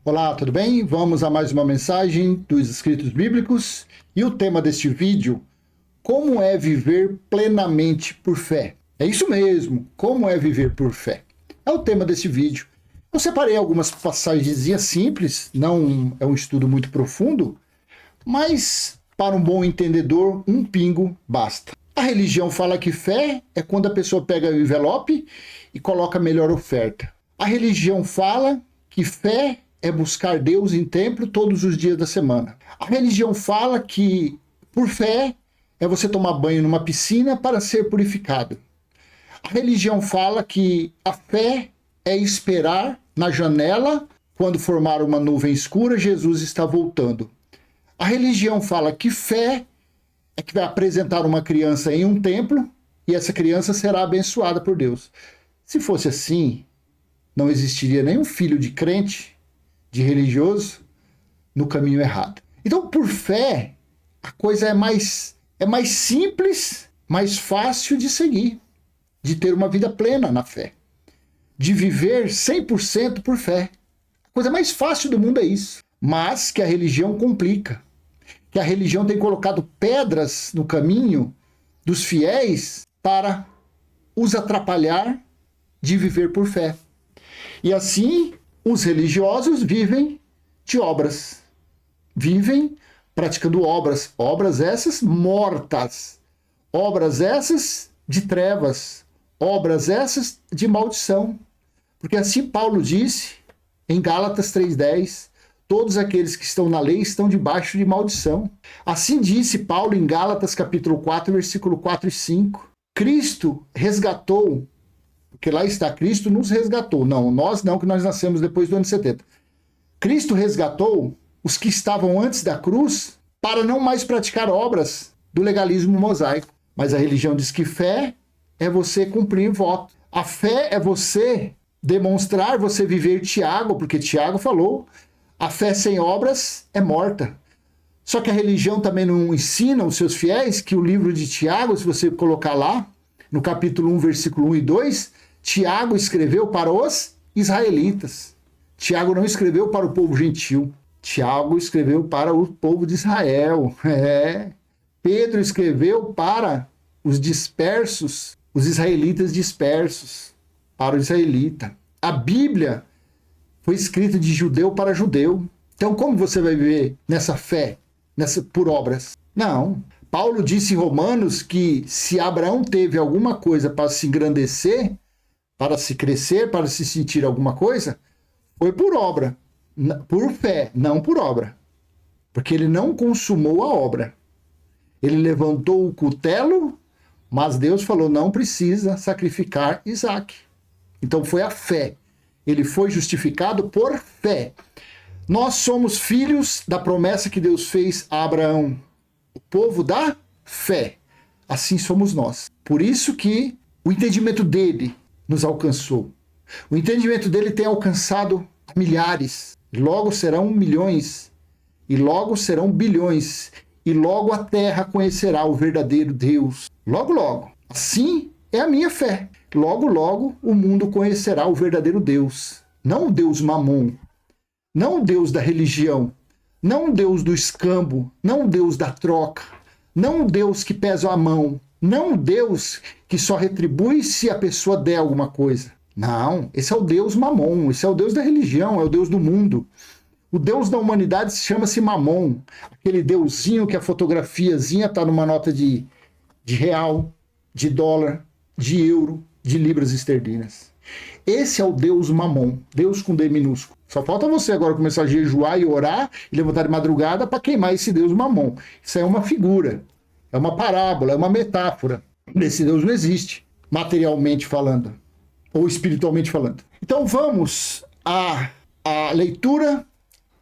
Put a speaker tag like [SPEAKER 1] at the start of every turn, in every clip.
[SPEAKER 1] Olá, tudo bem? Vamos a mais uma mensagem dos escritos bíblicos e o tema deste vídeo, como é viver plenamente por fé. É isso mesmo, como é viver por fé. É o tema desse vídeo. Eu separei algumas passagens simples, não é um estudo muito profundo, mas para um bom entendedor, um pingo basta. A religião fala que fé é quando a pessoa pega o envelope e coloca a melhor oferta. A religião fala que fé é buscar Deus em templo todos os dias da semana. A religião fala que, por fé, é você tomar banho numa piscina para ser purificado. A religião fala que a fé é esperar na janela, quando formar uma nuvem escura, Jesus está voltando. A religião fala que fé é que vai apresentar uma criança em um templo e essa criança será abençoada por Deus. Se fosse assim, não existiria nenhum filho de crente, de religioso, no caminho errado. Então, por fé, a coisa é mais simples, mais fácil de seguir, de ter uma vida plena na fé, de viver 100% por fé. A coisa mais fácil do mundo é isso, mas que a religião complica, que a religião tem colocado pedras no caminho dos fiéis para os atrapalhar de viver por fé. E assim, os religiosos vivem de obras. Vivem praticando obras. Obras essas mortas. Obras essas de trevas. Obras essas de maldição. Porque assim Paulo disse em Gálatas 3,10, todos aqueles que estão na lei estão debaixo de maldição. Assim disse Paulo em Gálatas capítulo 4, versículo 4 e 5. Cristo resgatou, porque lá está, Cristo nos resgatou. Não, nós não, que nós nascemos depois do ano 70. Cristo resgatou os que estavam antes da cruz para não mais praticar obras do legalismo mosaico. Mas a religião diz que fé é você cumprir voto. A fé é você demonstrar, você viver Tiago, porque Tiago falou, a fé sem obras é morta. Só que a religião também não ensina os seus fiéis que o livro de Tiago, se você colocar lá, no capítulo 1, versículo 1 e 2, Tiago escreveu para os israelitas. Tiago não escreveu para o povo gentil. Tiago escreveu para o povo de Israel. Pedro escreveu para os dispersos, os israelitas dispersos, para o israelita. A Bíblia foi escrita de judeu para judeu. Então, como você vai viver nessa fé, por obras? Não. Paulo disse em Romanos que se Abraão teve alguma coisa para se engrandecer, para se crescer, para se sentir alguma coisa, foi por obra, por fé, não por obra. Porque ele não consumou a obra. Ele levantou o cutelo, mas Deus falou, não precisa sacrificar Isaac. Então foi a fé. Ele foi justificado por fé. Nós somos filhos da promessa que Deus fez a Abraão. O povo da fé. Assim somos nós. Por isso que o entendimento dele nos alcançou. O entendimento dele tem alcançado milhares. Logo serão milhões. E logo serão bilhões. E logo a terra conhecerá o verdadeiro Deus. Logo, logo. Assim é a minha fé. Logo, logo o mundo conhecerá o verdadeiro Deus. Não o Deus Mamon. Não o Deus da religião. Não o Deus do escambo. Não o Deus da troca. Não o Deus que pesa a mão. Não o Deus que só retribui se a pessoa der alguma coisa. Não, esse é o Deus Mamon, esse é o Deus da religião, é o Deus do mundo. O Deus da humanidade chama-se Mamon, aquele deusinho que a fotografiazinha está numa nota de real, de dólar, de euro, de libras esterlinas. Esse é o Deus Mamon, Deus com D minúsculo. Só falta você agora começar a jejuar e orar e levantar de madrugada para queimar esse Deus Mamon. Isso é uma figura. É uma parábola, é uma metáfora. Esse Deus não existe, materialmente falando, ou espiritualmente falando. Então vamos à leitura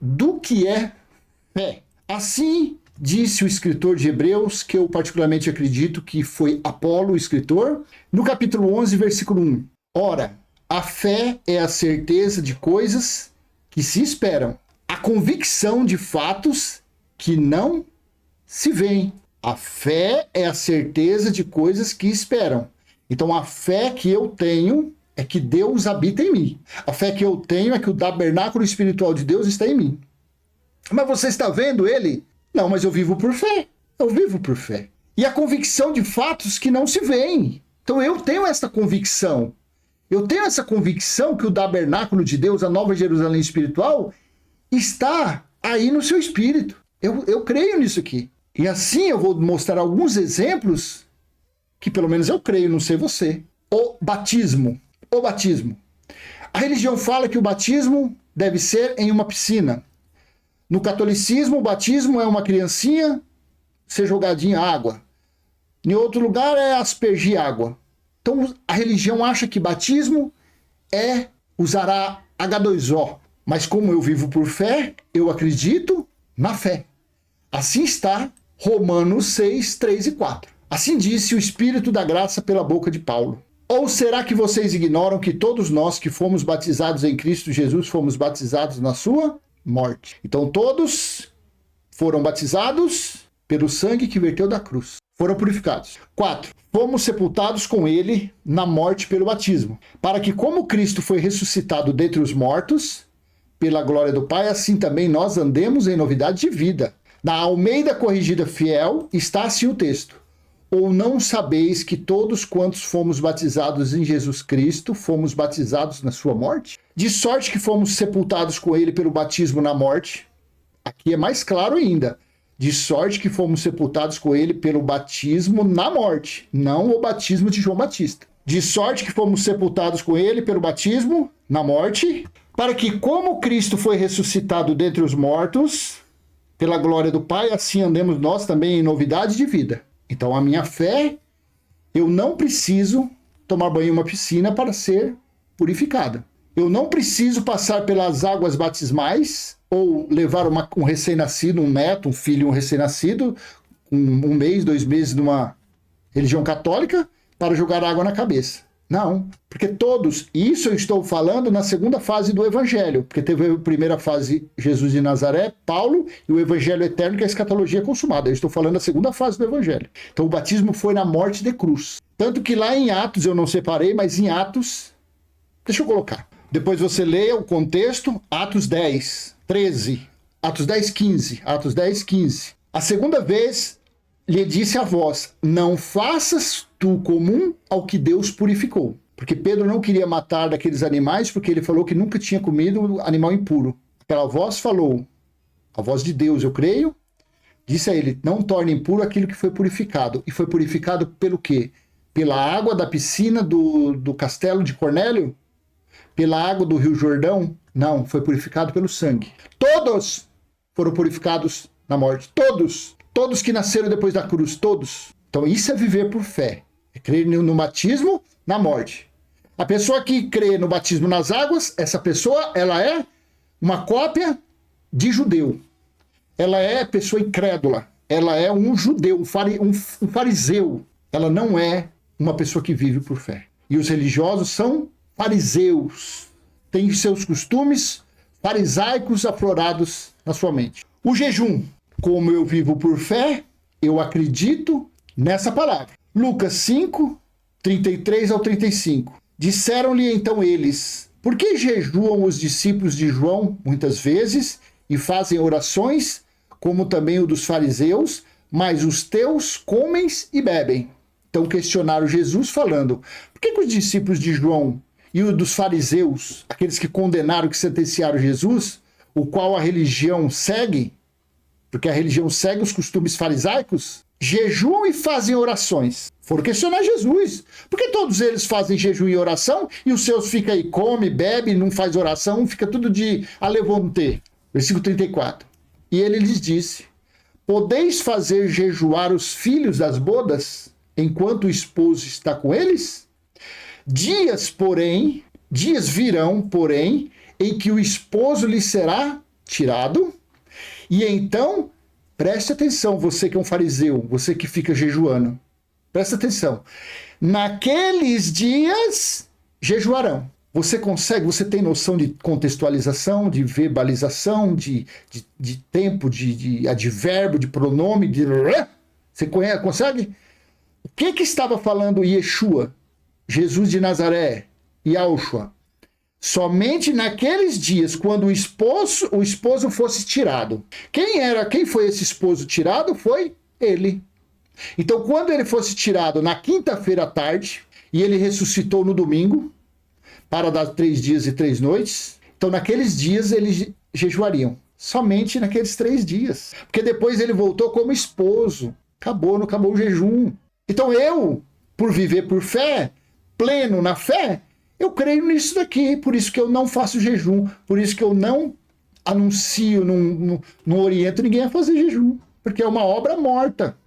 [SPEAKER 1] do que é fé. Assim disse o escritor de Hebreus, que eu particularmente acredito que foi Apolo, o escritor, no capítulo 11, versículo 1. Ora, a fé é a certeza de coisas que se esperam, a convicção de fatos que não se veem. A fé é a certeza de coisas que esperam. Então, a fé que eu tenho é que Deus habita em mim. A fé que eu tenho é que o tabernáculo espiritual de Deus está em mim. Mas você está vendo ele? Não, mas eu vivo por fé. Eu vivo por fé. E a convicção de fatos que não se veem. Então eu tenho essa convicção. Eu tenho essa convicção que o tabernáculo de Deus, a Nova Jerusalém espiritual, está aí no seu espírito. Eu creio nisso aqui. E assim eu vou mostrar alguns exemplos que pelo menos eu creio, não sei você. O batismo. O batismo. A religião fala que o batismo deve ser em uma piscina. No catolicismo, o batismo é uma criancinha ser jogadinha em água. Em outro lugar é aspergir água. Então a religião acha que batismo é usar a H2O. Mas como eu vivo por fé, eu acredito na fé. Assim está Romanos 6, 3 e 4. Assim disse o Espírito da graça pela boca de Paulo. Ou será que vocês ignoram que todos nós que fomos batizados em Cristo Jesus fomos batizados na sua morte? Então todos foram batizados pelo sangue que verteu da cruz. Foram purificados. 4. Fomos sepultados com ele na morte pelo batismo, para que como Cristo foi ressuscitado dentre os mortos, pela glória do Pai, assim também nós andemos em novidade de vida. Na Almeida Corrigida Fiel está assim o texto. Ou não sabeis que todos quantos fomos batizados em Jesus Cristo, fomos batizados na sua morte? De sorte que fomos sepultados com ele pelo batismo na morte. Aqui é mais claro ainda. De sorte que fomos sepultados com ele pelo batismo na morte, não o batismo de João Batista. De sorte que fomos sepultados com ele pelo batismo na morte, para que como Cristo foi ressuscitado dentre os mortos, pela glória do Pai, assim andemos nós também em novidade de vida. Então a minha fé, eu não preciso tomar banho em uma piscina para ser purificada. Eu não preciso passar pelas águas batismais ou levar um recém-nascido, um neto, um filho, um recém-nascido, um mês, 2 meses numa religião católica para jogar água na cabeça. Não, porque todos, isso eu estou falando na segunda fase do Evangelho, porque teve a primeira fase, Jesus de Nazaré, Paulo, e o Evangelho eterno, que é a escatologia consumada. Eu estou falando da segunda fase do Evangelho. Então o batismo foi na morte de cruz. Tanto que lá em Atos, eu não separei, mas em Atos, deixa eu colocar. Depois você leia o contexto, Atos 10, 13, Atos 10, 15, Atos 10, 15. A segunda vez lhe disse a voz, não faças tu comum ao que Deus purificou. Porque Pedro não queria matar daqueles animais, porque ele falou que nunca tinha comido animal impuro. Aquela voz falou, a voz de Deus, eu creio, disse a ele, não torne impuro aquilo que foi purificado. E foi purificado pelo quê? Pela água da piscina do castelo de Cornélio? Pela água do Rio Jordão? Não, foi purificado pelo sangue. Todos foram purificados na morte. Todos. Todos que nasceram depois da cruz. Todos. Então isso é viver por fé. É crer no batismo, na morte. A pessoa que crê no batismo nas águas, essa pessoa, ela é uma cópia de judeu. Ela é pessoa incrédula. Ela é um judeu, um fariseu. Ela não é uma pessoa que vive por fé. E os religiosos são fariseus, têm seus costumes farisaicos aflorados na sua mente. O jejum, como eu vivo por fé, eu acredito nessa palavra. Lucas 5, 33 ao 35. Disseram-lhe então eles, por que jejuam os discípulos de João muitas vezes e fazem orações, como também o dos fariseus, mas os teus comem e bebem? Então questionaram Jesus falando, por que os discípulos de João e o dos fariseus, aqueles que condenaram, que sentenciaram Jesus, o qual a religião segue, porque a religião segue os costumes farisaicos, jejuam e fazem orações. Foram questionar Jesus. Por que todos eles fazem jejum e oração e os seus ficam aí, come, bebe, não faz oração, fica tudo de alevonte. Versículo 34. E ele lhes disse, podeis fazer jejuar os filhos das bodas enquanto o esposo está com eles? Dias virão, porém, em que o esposo lhe será tirado, e então, preste atenção, você que é um fariseu, você que fica jejuando, presta atenção, naqueles dias jejuarão. Você consegue, você tem noção de contextualização, de verbalização, de tempo, de advérbio, de pronome, você consegue? O que estava falando Yeshua? Jesus de Nazaré, Yahushua. Somente naqueles dias, quando o esposo fosse tirado. Quem foi esse esposo tirado? Foi ele. Então, quando ele fosse tirado na quinta-feira à tarde, e ele ressuscitou no domingo, para dar 3 dias e 3 noites, então naqueles dias eles jejuariam. Somente naqueles 3 dias. Porque depois ele voltou como esposo. Não acabou o jejum. Então eu, por viver por fé, pleno na fé, eu creio nisso daqui. Por isso que eu não faço jejum. Por isso que eu não anuncio, não oriento ninguém a fazer jejum. Porque é uma obra morta.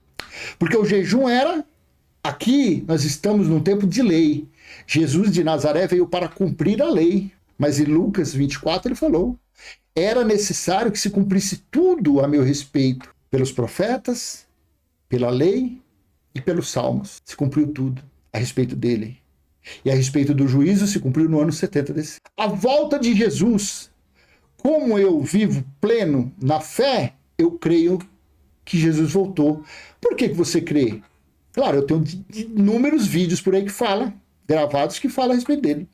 [SPEAKER 1] Porque o jejum era... Aqui nós estamos num tempo de lei. Jesus de Nazaré veio para cumprir a lei. Mas em Lucas 24 ele falou: era necessário que se cumprisse tudo a meu respeito, pelos profetas, pela lei e pelos salmos. Se cumpriu tudo a respeito dele. E a respeito do juízo se cumpriu no ano 70 desse. A volta de Jesus, como eu vivo pleno na fé, eu creio que Jesus voltou. Por que você crê? Claro, eu tenho inúmeros vídeos por aí que falam, gravados, que falam a respeito dele.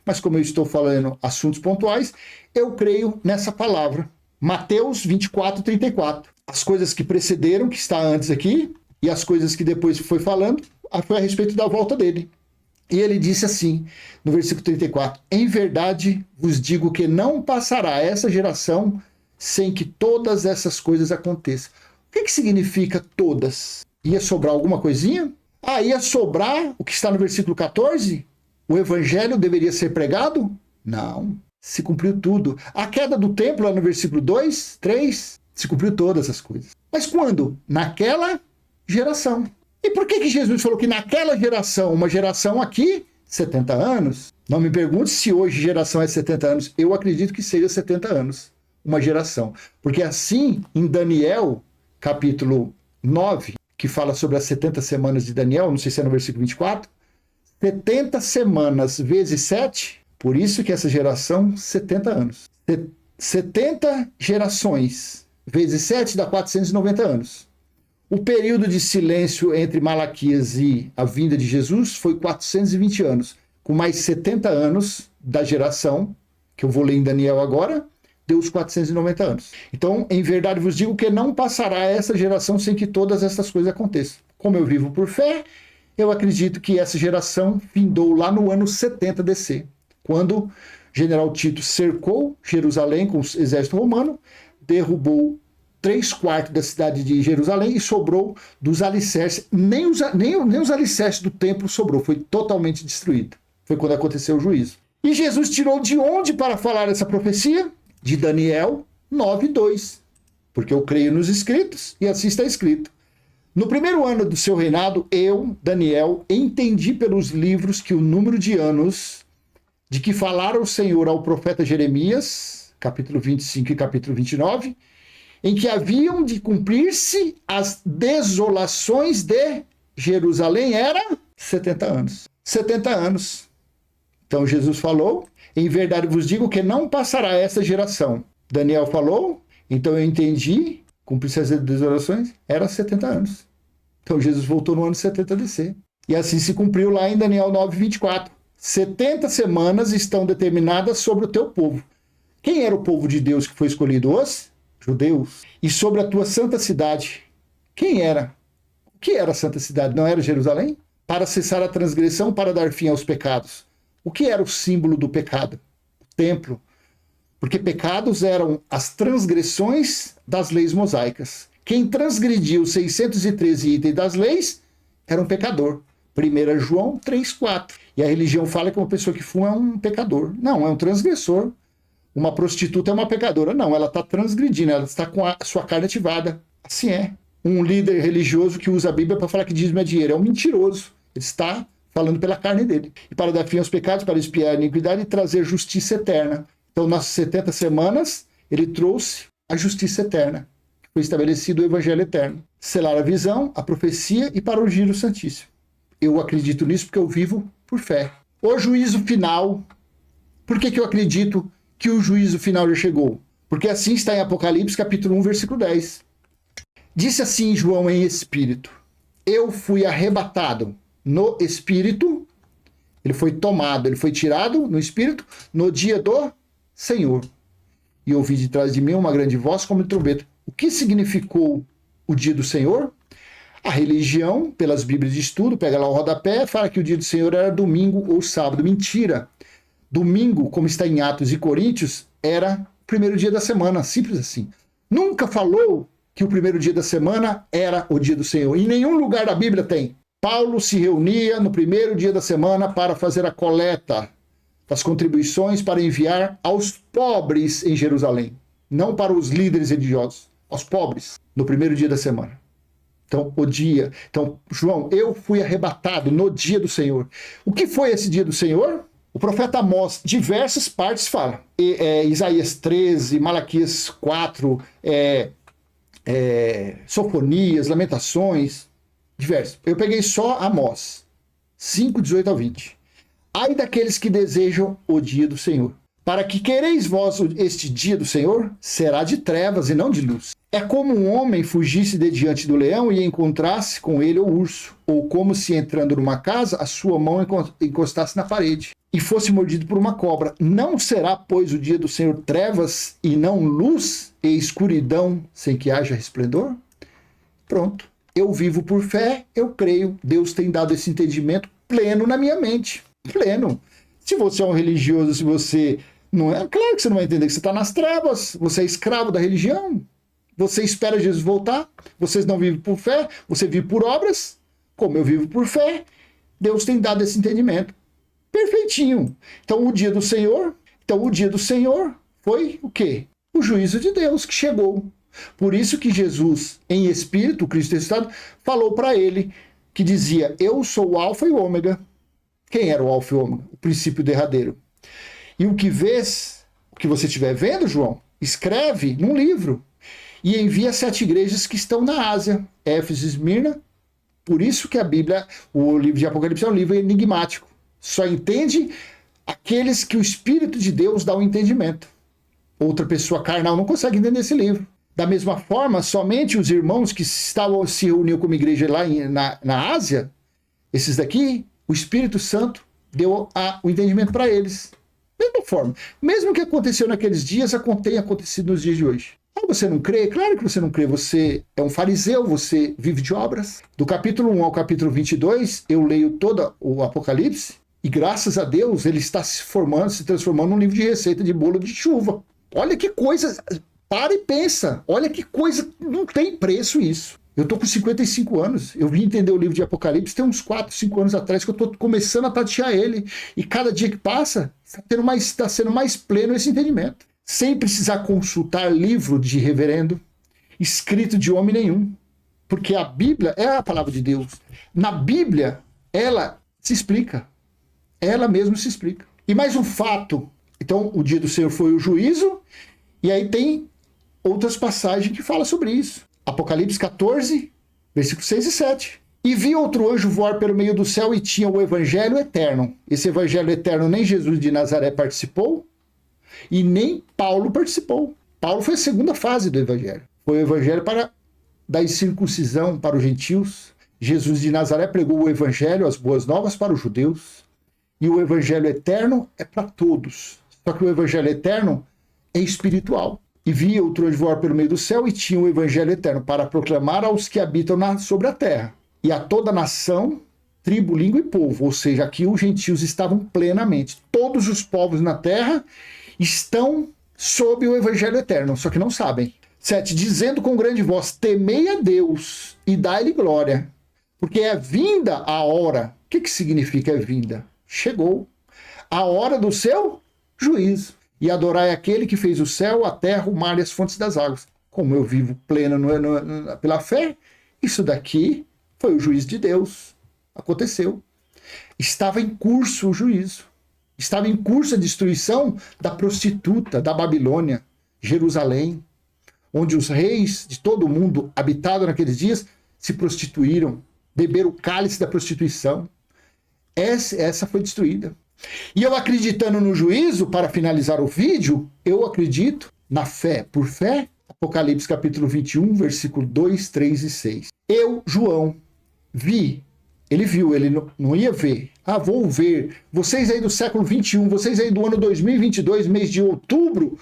[SPEAKER 1] Mas como eu estou falando assuntos pontuais, eu creio nessa palavra. Mateus 24, 34. As coisas que precederam, que está antes aqui, e as coisas que depois foi falando, foi a respeito da volta dele. E ele disse assim, no versículo 34, em verdade vos digo que não passará essa geração sem que todas essas coisas aconteçam. O que significa todas? Ia sobrar alguma coisinha? Ia sobrar o que está no versículo 14? O evangelho deveria ser pregado? Não. Se cumpriu tudo. A queda do templo, lá no versículo 2, 3, se cumpriu todas as coisas. Mas quando? Naquela geração. E por que Jesus falou que naquela geração, uma geração aqui, 70 anos? Não me pergunte se hoje geração é 70 anos. Eu acredito que seja 70 anos, uma geração. Porque assim, em Daniel, capítulo 9, que fala sobre as 70 semanas de Daniel, não sei se é no versículo 24, 70 semanas vezes 7, por isso que essa geração, 70 anos. 70 gerações vezes 7 dá 490 anos. O período de silêncio entre Malaquias e a vinda de Jesus foi 420 anos. Com mais 70 anos da geração, que eu vou ler em Daniel agora, deu os 490 anos. Então, em verdade vos digo que não passará essa geração sem que todas essas coisas aconteçam. Como eu vivo por fé, eu acredito que essa geração findou lá no ano 70 DC, quando general Tito cercou Jerusalém com o exército romano, derrubou 3/4 da cidade de Jerusalém e sobrou dos alicerces, nem os alicerces do templo sobrou, foi totalmente destruído. Foi quando aconteceu o juízo. E Jesus tirou de onde para falar essa profecia? De Daniel 9:2. Porque eu creio nos escritos e assim está escrito. No primeiro ano do seu reinado, eu, Daniel, entendi pelos livros que o número de anos de que falara o Senhor ao profeta Jeremias, capítulo 25 e capítulo 29, em que haviam de cumprir-se as desolações de Jerusalém, era 70 anos. 70 anos. Então Jesus falou, em verdade vos digo que não passará essa geração. Daniel falou, então eu entendi, cumprir-se as desolações, era 70 anos. Então Jesus voltou no ano 70 DC. E assim se cumpriu lá em Daniel 9:24. 70 semanas estão determinadas sobre o teu povo. Quem era o povo de Deus que foi escolhido? Os judeus. E sobre a tua santa cidade. Quem era? O que era a santa cidade? Não era Jerusalém? Para cessar a transgressão, para dar fim aos pecados. O que era o símbolo do pecado? O templo. Porque pecados eram as transgressões das leis mosaicas. Quem transgrediu os 613 itens das leis era um pecador. 1 João 3:4. E a religião fala que uma pessoa que fuma é um pecador. Não, é um transgressor. Uma prostituta é uma pecadora. Não, ela está transgredindo, ela está com a sua carne ativada. Assim é. Um líder religioso que usa a Bíblia para falar que dízimo é dinheiro é um mentiroso. Ele está falando pela carne dele. E para dar fim aos pecados, para expiar a iniquidade e trazer justiça eterna. Então, nas 70 semanas, ele trouxe a justiça eterna. Foi estabelecido o evangelho eterno. Selar a visão, a profecia e para ungir o Santíssimo. Eu acredito nisso porque eu vivo por fé. O juízo final. Por que eu acredito que o juízo final já chegou? Porque assim está em Apocalipse, capítulo 1, versículo 10. Disse assim João em espírito: eu fui arrebatado no espírito Ele foi tomado, ele foi tirado no espírito no dia do Senhor. E ouvi de trás de mim uma grande voz como de trombeta. O que significou o dia do Senhor? A religião, pelas Bíblias de estudo, pega lá o rodapé, fala que o dia do Senhor era domingo ou sábado. Mentira. Domingo, como está em Atos e Coríntios, era o primeiro dia da semana, simples assim. Nunca falou que o primeiro dia da semana era o dia do Senhor. Em nenhum lugar da Bíblia tem. Paulo se reunia no primeiro dia da semana para fazer a coleta das contribuições para enviar aos pobres em Jerusalém. Não para os líderes religiosos, aos pobres, no primeiro dia da semana. Então, o dia. Então, João, eu fui arrebatado no dia do Senhor. O que foi esse dia do Senhor? O profeta Amós, diversas partes fala. Isaías 13, Malaquias 4, Sofonias, Lamentações, diversos. Eu peguei só Amós, 5, 18 ao 20. Ai daqueles que desejam o dia do Senhor. Para que quereis vós este dia do Senhor? Será de trevas e não de luz. É como um homem fugisse de diante do leão e encontrasse com ele o urso. Ou como se entrando numa casa, a sua mão encostasse na parede e fosse mordido por uma cobra. Não será, pois, o dia do Senhor trevas e não luz e escuridão sem que haja resplendor? Pronto. Eu vivo por fé, eu creio. Deus tem dado esse entendimento pleno na minha mente. Pleno. Se você é um religioso, se você não é, claro que você não vai entender que você está nas trevas, você é escravo da religião, você espera Jesus voltar, vocês não vivem por fé, você vive por obras, como eu vivo por fé, Deus tem dado esse entendimento. Perfeitinho. Então o dia do Senhor foi o quê? O juízo de Deus que chegou. Por isso que Jesus, em espírito, o Cristo ressuscitado, falou para ele, que dizia, eu sou o alfa e o ômega. Quem era o alfa e o ômega? O princípio derradeiro. E o que vês, o que você estiver vendo, João, escreve num livro e envia 7 igrejas que estão na Ásia, Éfeso e Esmirna. Por isso que a Bíblia, o livro de Apocalipse é um livro enigmático. Só entende aqueles que o Espírito de Deus dá o entendimento. Outra pessoa carnal não consegue entender esse livro. Da mesma forma, somente os irmãos que estavam se reuniam como igreja lá na Ásia, esses daqui, o Espírito Santo deu o entendimento para eles. Mesma forma. Mesmo que aconteceu naqueles dias, tenha acontecido nos dias de hoje. Ah, você não crê? Claro que você não crê. Você é um fariseu, você vive de obras. Do capítulo 1 ao capítulo 22, eu leio todo o Apocalipse e, graças a Deus, ele está se transformando num livro de receita de bolo de chuva. Olha que coisa... Para e pensa. Olha que coisa... Não tem preço isso. Eu tô com 55 anos, eu vim entender o livro de Apocalipse tem uns 4, 5 anos atrás que eu tô começando a tatear ele. E cada dia que passa, está sendo mais pleno esse entendimento. Sem precisar consultar livro de reverendo, escrito de homem nenhum. Porque a Bíblia é a palavra de Deus. Na Bíblia, ela se explica. Ela mesma se explica. E mais um fato. Então, o dia do Senhor foi o juízo, e aí tem outras passagens que falam sobre isso. Apocalipse 14, versículos 6 e 7. E vi outro anjo voar pelo meio do céu e tinha o evangelho eterno. Esse evangelho eterno nem Jesus de Nazaré participou e nem Paulo participou. Paulo foi a segunda fase do evangelho. Foi o evangelho da circuncisão para os gentios. Jesus de Nazaré pregou o evangelho, as boas novas para os judeus. E o evangelho eterno é para todos. Só que o evangelho eterno é espiritual. E vi outro anjo voar pelo meio do céu e tinha o evangelho eterno para proclamar aos que habitam sobre a terra. E a toda nação, tribo, língua e povo. Ou seja, aqui os gentios estavam plenamente. Todos os povos na terra estão sob o evangelho eterno, só que não sabem. 7. Dizendo com grande voz, temei a Deus e dai-lhe glória, porque é vinda a hora. O que significa é vinda? Chegou a hora do seu juízo. E adorai aquele que fez o céu, a terra, o mar e as fontes das águas. Como eu vivo pleno pela fé, isso daqui foi o juízo de Deus. Aconteceu. Estava em curso o juízo. Estava em curso a destruição da prostituta da Babilônia, Jerusalém, onde os reis de todo o mundo habitados naqueles dias se prostituíram, beberam o cálice da prostituição. Essa foi destruída. E eu acreditando no juízo, para finalizar o vídeo, eu acredito na fé. Por fé, Apocalipse capítulo 21, versículo 2, 3 e 6. Eu, João, vi, ele viu, ele não ia ver, Ah, vou ver. Vocês aí do século 21, vocês aí do ano 2022, mês de outubro,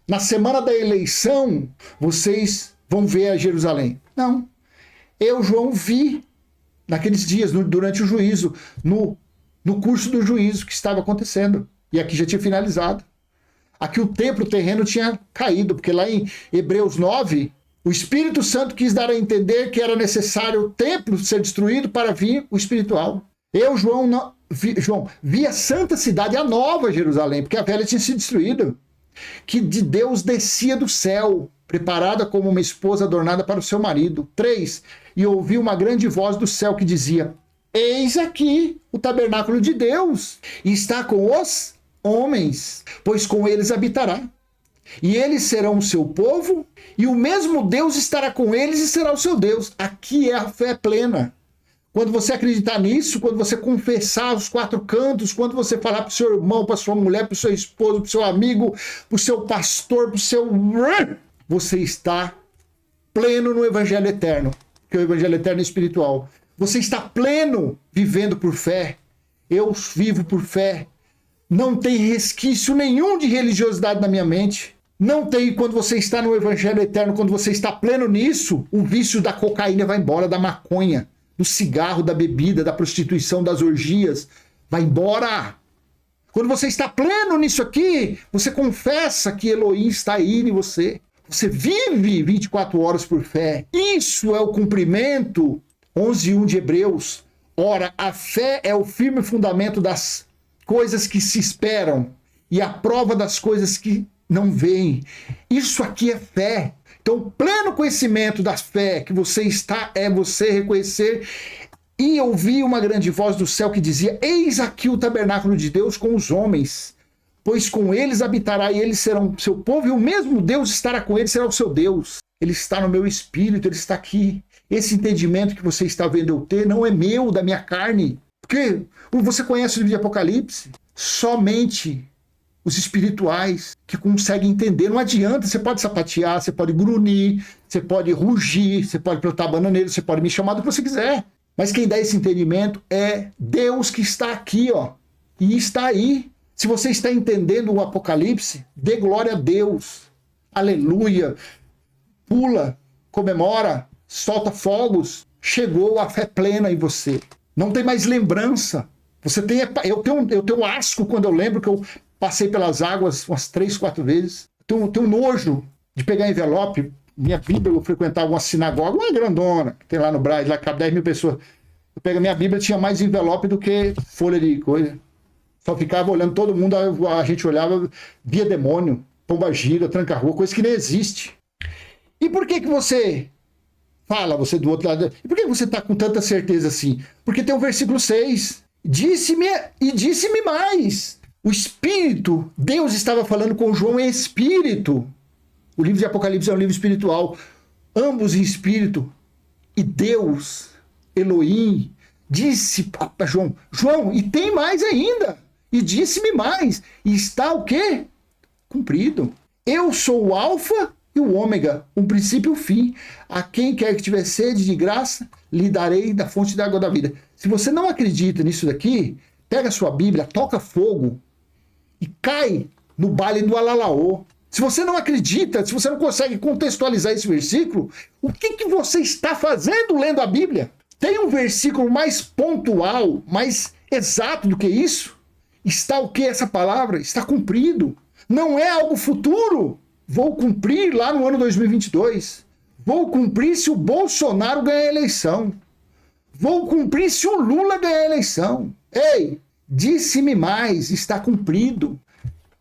[SPEAKER 1] na semana da eleição, vocês vão ver a Jerusalém. Não. Eu, João, vi naqueles dias, durante o juízo, no curso do juízo que estava acontecendo. E aqui já tinha finalizado. Aqui o templo, o terreno tinha caído, porque lá em Hebreus 9, o Espírito Santo quis dar a entender que era necessário o templo ser destruído para vir o espiritual. Eu, João, vi a santa cidade, a nova Jerusalém, porque a velha tinha sido destruída, que de Deus descia do céu, preparada como uma esposa adornada para o seu marido. 3. E ouvi uma grande voz do céu que dizia: eis aqui o tabernáculo de Deus, e está com os homens, pois com eles habitará. E eles serão o seu povo, e o mesmo Deus estará com eles e será o seu Deus. Aqui é a fé plena. Quando você acreditar nisso, quando você confessar os 4 cantos, quando você falar para o seu irmão, para sua mulher, para o seu esposo, para o seu amigo, para o seu pastor, para o seu... Você está pleno no Evangelho Eterno, que é o Evangelho Eterno espiritual. Você está pleno vivendo por fé. Eu vivo por fé. Não tem resquício nenhum de religiosidade na minha mente. Não tem. Quando você está no Evangelho Eterno, quando você está pleno nisso, o vício da cocaína vai embora, da maconha, do cigarro, da bebida, da prostituição, das orgias. Vai embora. Quando você está pleno nisso aqui, você confessa que Elohim está aí em você. Você vive 24 horas por fé. Isso é o cumprimento 11:1 de Hebreus. Ora, a fé é o firme fundamento das coisas que se esperam e a prova das coisas que não veem. Isso aqui é fé. Então, o pleno conhecimento da fé que você está é você reconhecer. E ouvi uma grande voz do céu que dizia: eis aqui o tabernáculo de Deus com os homens, pois com eles habitará e eles serão seu povo, e o mesmo Deus estará com eles, será o seu Deus. Ele está no meu espírito, ele está aqui. Esse entendimento que você está vendo eu ter não é meu, da minha carne. Porque você conhece o livro de Apocalipse? Somente os espirituais que conseguem entender. Não adianta, você pode sapatear, você pode grunir, você pode rugir, você pode plantar bananeira, você pode me chamar do que você quiser. Mas quem dá esse entendimento é Deus, que está aqui, ó, e está aí. Se você está entendendo o Apocalipse, dê glória a Deus. Aleluia. Pula, comemora, solta fogos. Chegou a fé plena em você. Não tem mais lembrança. Eu tenho asco quando eu lembro que eu passei pelas águas umas 3, 4 vezes. Tenho nojo de pegar envelope. Minha Bíblia, eu frequentava uma sinagoga, uma grandona, tem lá no Brás, lá cabe 10 mil pessoas. Eu pego a minha Bíblia, tinha mais envelope do que folha de coisa. Só ficava olhando todo mundo, a gente olhava, via demônio, pomba gira, tranca-rua, coisa que nem existe. E por que você fala, você do outro lado, e por que você está com tanta certeza assim? Porque tem o versículo 6, disse-me mais. O Espírito, Deus estava falando com João em Espírito. O livro de Apocalipse é um livro espiritual, ambos em Espírito. E Deus, Elohim, disse para João, e tem mais ainda. E disse-me mais. E está o quê? Cumprido. Eu sou o Alfa e o Ômega, o princípio e o fim. A quem quer que tiver sede de graça, lhe darei da fonte da água da vida. Se você não acredita nisso daqui, pega a sua Bíblia, toca fogo e cai no baile do Alalaô. Se você não acredita, se você não consegue contextualizar esse versículo, o que você está fazendo lendo a Bíblia? Tem um versículo mais pontual, mais exato do que isso? Está o que essa palavra? Está cumprido. Não é algo futuro. Vou cumprir lá no ano 2022. Vou cumprir se o Bolsonaro ganhar a eleição. Vou cumprir se o Lula ganhar a eleição. Ei, disse-me mais, está cumprido.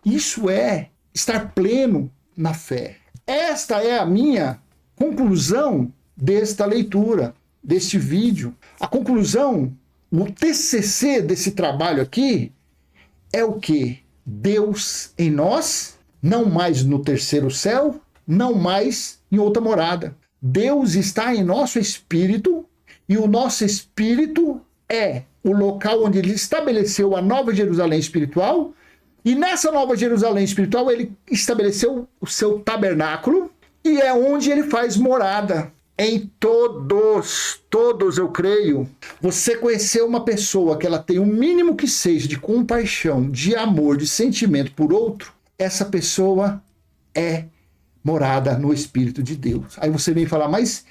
[SPEAKER 1] Isso é estar pleno na fé. Esta é a minha conclusão desta leitura, deste vídeo. A conclusão, o TCC desse trabalho aqui, é o quê? Deus em nós, não mais no terceiro céu, não mais em outra morada. Deus está em nosso espírito e o nosso espírito é o local onde ele estabeleceu a Nova Jerusalém espiritual. E nessa Nova Jerusalém espiritual, ele estabeleceu o seu tabernáculo e é onde ele faz morada. Em todos eu creio. Você conhecer uma pessoa que ela tem o mínimo que seja de compaixão, de amor, de sentimento por outro, essa pessoa é morada no Espírito de Deus. Aí você vem falar, mas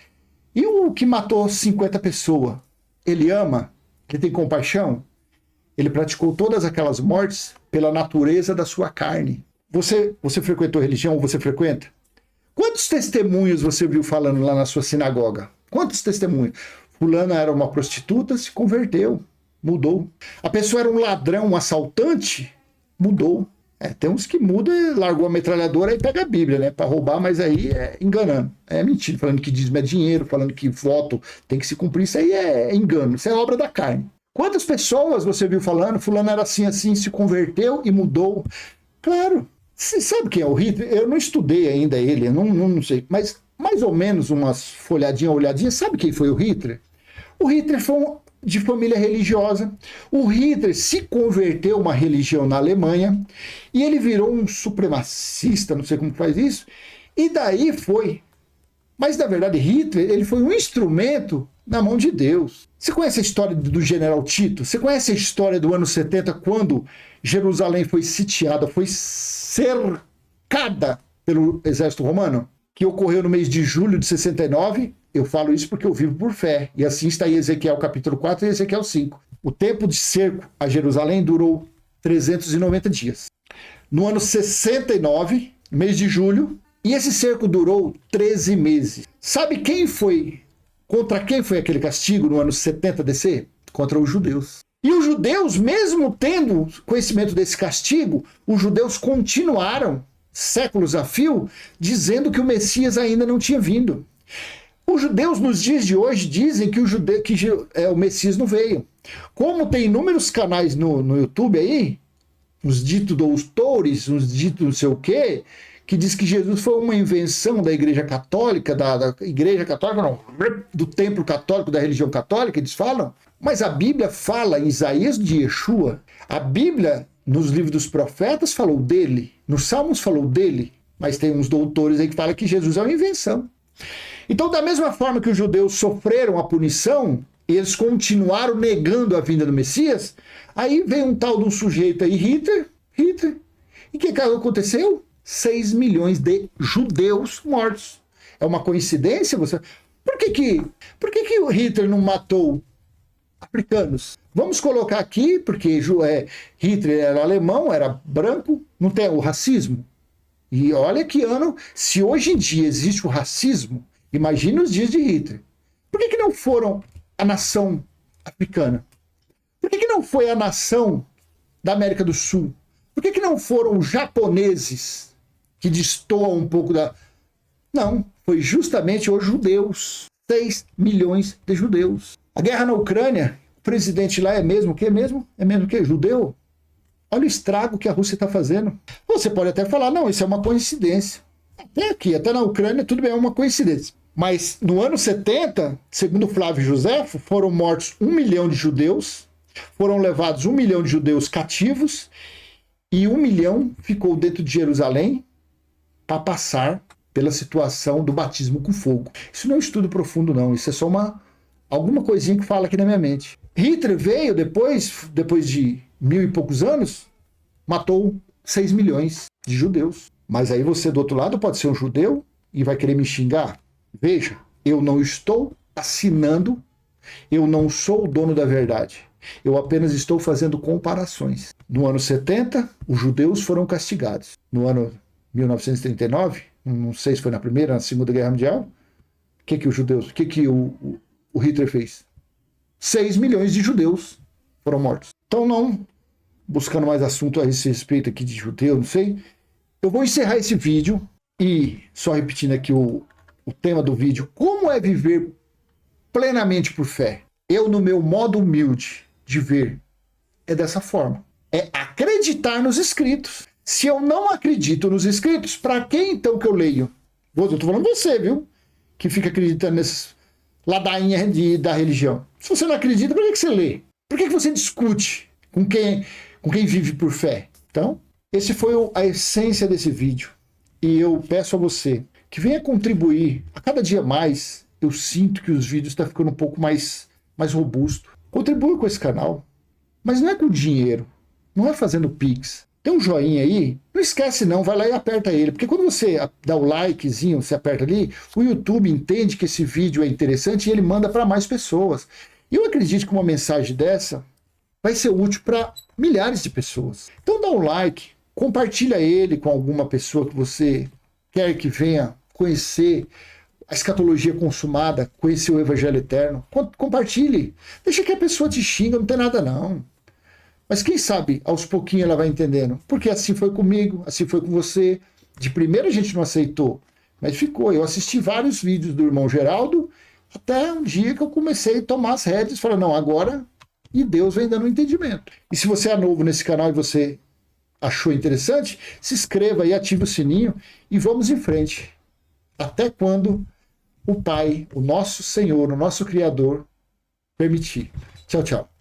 [SPEAKER 1] e o que matou 50 pessoas? Ele ama? Ele tem compaixão? Ele praticou todas aquelas mortes pela natureza da sua carne. Você frequentou religião ou você frequenta? Quantos testemunhos você viu falando lá na sua sinagoga? Quantos testemunhos? Fulana era uma prostituta, se converteu, mudou. A pessoa era um ladrão, um assaltante, mudou. Tem uns que mudam e largou a metralhadora e pega a Bíblia, né? Para roubar, mas aí é enganando. É mentira, falando que dízimo é dinheiro, falando que voto tem que se cumprir. Isso aí é engano, isso é obra da carne. Quantas pessoas você viu falando? Fulano era assim, se converteu e mudou. Claro. Você sabe quem é o Hitler? Eu não estudei ainda ele, eu não sei. Mas mais ou menos umas olhadinhas. Sabe quem foi o Hitler? O Hitler foi de família religiosa. O Hitler se converteu a uma religião na Alemanha e ele virou um supremacista, não sei como faz isso. E daí foi. Mas na verdade Hitler ele foi um instrumento na mão de Deus. Você conhece a história do general Tito? Você conhece a história do ano 70, quando Jerusalém foi sitiada, foi cercada pelo exército romano? Que ocorreu no mês de julho de 69. Eu falo isso porque eu vivo por fé. E assim está em Ezequiel capítulo 4 e Ezequiel 5. O tempo de cerco a Jerusalém durou 390 dias. No ano 69, mês de julho, e esse cerco durou 13 meses. Sabe quem foi? Contra quem foi aquele castigo no ano 70 DC? Contra os judeus. E os judeus, mesmo tendo conhecimento desse castigo, os judeus continuaram, séculos a fio, dizendo que o Messias ainda não tinha vindo. Os judeus, nos dias de hoje, dizem que o Messias não veio. Como tem inúmeros canais no YouTube aí, uns ditos doutores, uns ditos não sei o quê, que diz que Jesus foi uma invenção da Igreja Católica, da Igreja Católica, não, do templo católico, da religião católica, eles falam. Mas a Bíblia fala em Isaías de Yeshua. A Bíblia, nos livros dos profetas, falou dele. Nos Salmos falou dele. Mas tem uns doutores aí que falam que Jesus é uma invenção. Então, da mesma forma que os judeus sofreram a punição, eles continuaram negando a vinda do Messias, aí vem um tal de um sujeito aí, Hitler. E o que aconteceu? 6 milhões de judeus mortos. É uma coincidência? Por que o Hitler não matou africanos? Vamos colocar aqui, porque Hitler era alemão, era branco, não tem o racismo. E olha que ano, se hoje em dia existe o racismo, imagine os dias de Hitler. Por que não foram a nação africana? Por que não foi a nação da América do Sul? Por que não foram os japoneses, que destoam um pouco da... Não, foi justamente os judeus. 6 milhões de judeus. A guerra na Ucrânia, o presidente lá é mesmo o quê mesmo? É mesmo o quê? Judeu? Olha o estrago que a Rússia está fazendo. Você pode até falar, não, isso é uma coincidência. Até aqui, até na Ucrânia, tudo bem, é uma coincidência. Mas no ano 70, segundo Flávio Josefo, foram mortos 1 milhão de judeus, foram levados 1 milhão de judeus cativos e 1 milhão ficou dentro de Jerusalém para passar pela situação do batismo com fogo. Isso não é um estudo profundo, não. Isso é só alguma coisinha que fala aqui na minha mente. Hitler veio depois de 1000 e poucos anos, matou 6 milhões de judeus. Mas aí você, do outro lado, pode ser um judeu e vai querer me xingar. Veja, eu não estou assinando, eu não sou o dono da verdade. Eu apenas estou fazendo comparações. No ano 70, os judeus foram castigados. No ano 1939, não sei se foi na Primeira ou na Segunda Guerra Mundial, o que o Hitler fez? 6 milhões de judeus foram mortos. Então, não buscando mais assunto a esse respeito aqui de judeu, não sei, eu vou encerrar esse vídeo e, só repetindo aqui o tema do vídeo, como é viver plenamente por fé? Eu, no meu modo humilde de ver, é dessa forma. É acreditar nos escritos. Se eu não acredito nos escritos, para que então que eu leio? Eu estou falando você, viu? Que fica acreditando nessas ladainhas da religião. Se você não acredita, por que você lê? Por que você discute com quem vive por fé? Então, esse foi a essência desse vídeo. E eu peço a você que venha contribuir a cada dia mais eu sinto que os vídeos estão ficando um pouco mais robusto. Contribua com esse canal, mas não é com dinheiro, não é fazendo Pix. Tem um joinha aí, não esquece não, vai lá e aperta ele, porque quando você dá o likezinho, você aperta ali, o YouTube entende que esse vídeo é interessante e ele manda para mais pessoas. E eu acredito que uma mensagem dessa vai ser útil para milhares de pessoas. Então dá um like, compartilha ele com alguma pessoa que você quer que venha conhecer a escatologia consumada, conhecer o Evangelho Eterno. Compartilhe. Deixa que a pessoa te xinga, não tem nada não. Mas quem sabe, aos pouquinhos ela vai entendendo. Porque assim foi comigo, assim foi com você. De primeira a gente não aceitou, mas ficou. Eu assisti vários vídeos do irmão Geraldo, até um dia que eu comecei a tomar as rédeas e falar, não, agora... E Deus vem dando um entendimento. E se você é novo nesse canal e você achou interessante, se inscreva e ative o sininho e vamos em frente. Até quando o Pai, o nosso Senhor, o nosso Criador, permitir. Tchau, tchau.